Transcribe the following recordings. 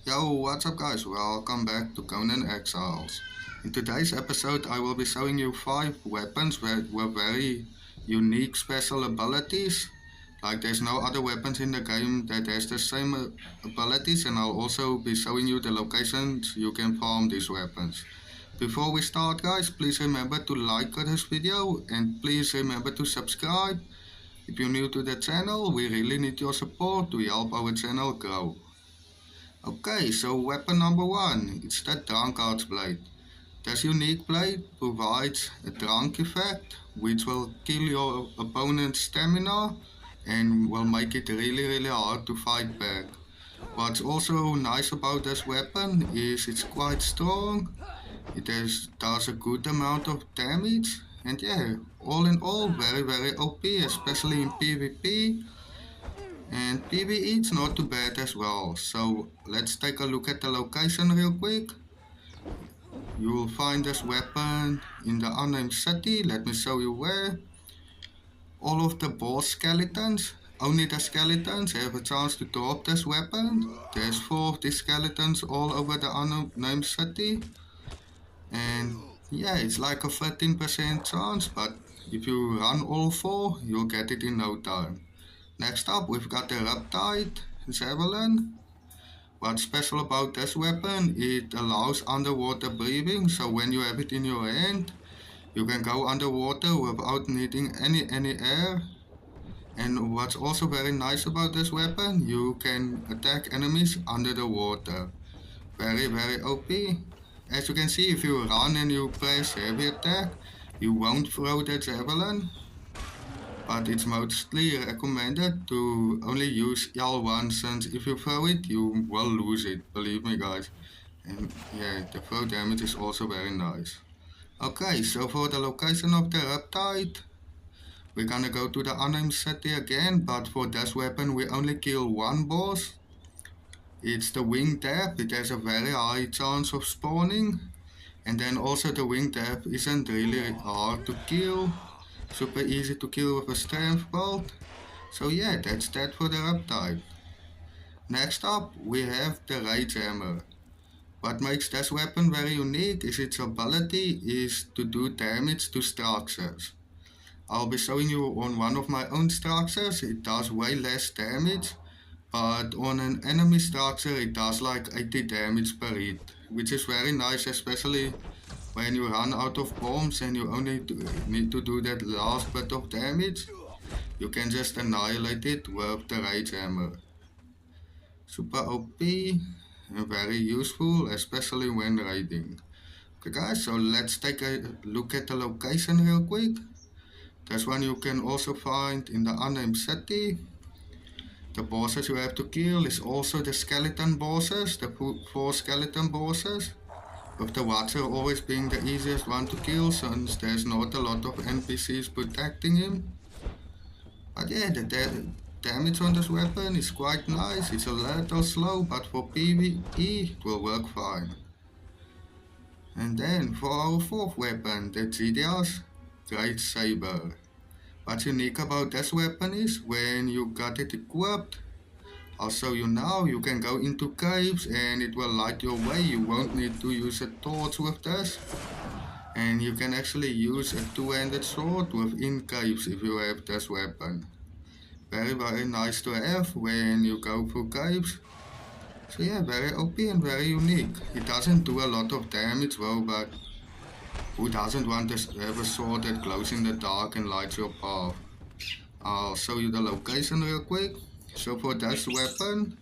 Yo, what's up guys? Welcome back to Conanexiles. In today's episode I will be showing you 5 weapons with very unique special abilities. Like there's no other weapons in the game that has the same abilities, and I'll also be showing you the locations you can farm these weapons. Before we start guys, please remember to like this video and please remember to subscribe. If you're new to the channel, we really need your support to help our channel grow. Okay, so weapon number 1, it's the drunkard's blade. This unique blade provides a drunk effect, which will kill your opponent's stamina and will make it really hard to fight back. What's also nice about this weapon is it's quite strong, does a good amount of damage, and yeah, all in all very OP, especially in PvP. And PvE is not too bad as well. So let's take a look at the location real quick. You will find this weapon in the unnamed city. Let me show you where. All of the boss skeletons, only the skeletons have a chance to drop this weapon. There's 4 of these skeletons all over the unnamed city. And yeah, it's like a 13% chance, but if you run all 4, you'll get it in no time. Next up, we've got the repti javelin. What's special about this weapon, it allows underwater breathing, so when you have it in your hand, you can go underwater without needing any air. And what's also very nice about this weapon, you can attack enemies under the water. Very OP. As you can see, if you run and you press heavy attack, you won't throw the javelin, but it's mostly recommended to only use L1, since if you throw it you will lose it, believe me guys. And yeah, the throw damage is also very nice. Okay, so for the location of the reptile, we're gonna go to the unnamed city again, but for this weapon we only kill one boss. It's the winged death. It has a very high chance of spawning, and then also the winged death isn't really hard to kill. Super easy to kill with a strength bolt. So yeah, that's that for the reptile. Next up, we have the rage hammer. What makes this weapon very unique is its ability is to do damage to structures. I'll be showing you on one of my own structures, it does way less damage, but on an enemy structure it does like 80 damage per hit, which is very nice, especially when you run out of bombs and you only need to do that last bit of damage. You can just annihilate it with the rage hammer. Super OP and very useful, especially when raiding. Okay guys, so let's take a look at the location real quick. This one you can also find in the unnamed city. The bosses you have to kill is also the skeleton bosses, the 4 skeleton bosses, with the Watcher always being the easiest one to kill since there's not a lot of NPCs protecting him. But yeah, the damage on this weapon is quite nice. It's a little slow, but for PvE it will work fine. And then for our 4th weapon, the GDS Great Saber. What's unique about this weapon is when you got it equipped, I'll show you now, you can go into caves and it will light your way. You won't need to use a torch with this. And you can actually use a 2-handed sword within caves if you have this weapon. Very nice to have when you go through caves. So yeah, very OP and very unique. It doesn't do a lot of damage though, but who doesn't want to have a sword that glows in the dark and lights your path? I'll show you the location real quick. So for this weapon,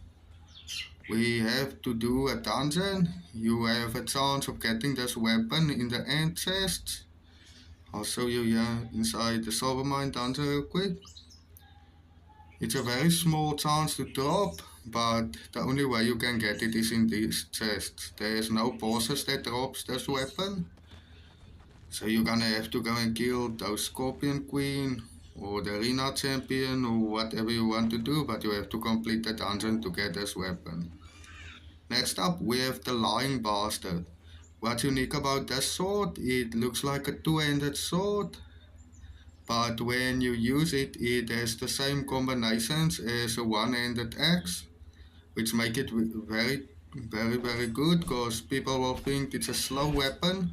we have to do a dungeon. You have a chance of getting this weapon in the end chests. I'll show you here inside the silver mine dungeon real quick. It's a very small chance to drop, but the only way you can get it is in these chests. There's no bosses that drops this weapon. So you're gonna have to go and kill those Scorpion Queen or the arena champion or whatever you want to do, but you have to complete the dungeon to get this weapon. Next up we have the Lying Bastard. What's unique about this sword, it looks like a 2-handed sword, but when you use it, it has the same combinations as a 1-handed axe, which make it very Very good, because people will think it's a slow weapon,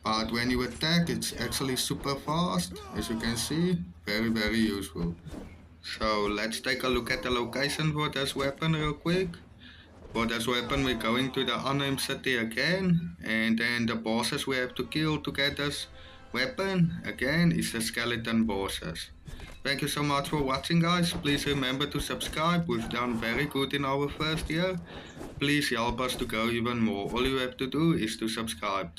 but when you attack, it's actually super fast. As you can see, very useful. So let's take a look at the location for this weapon real quick. For this weapon, we're going to the unnamed city again, and then the bosses we have to kill to get this weapon again is the skeleton bosses. Thank you so much for watching, guys. Please remember to subscribe. We've done very good in our first year. Please help us to go even more. All you have to do is to subscribe.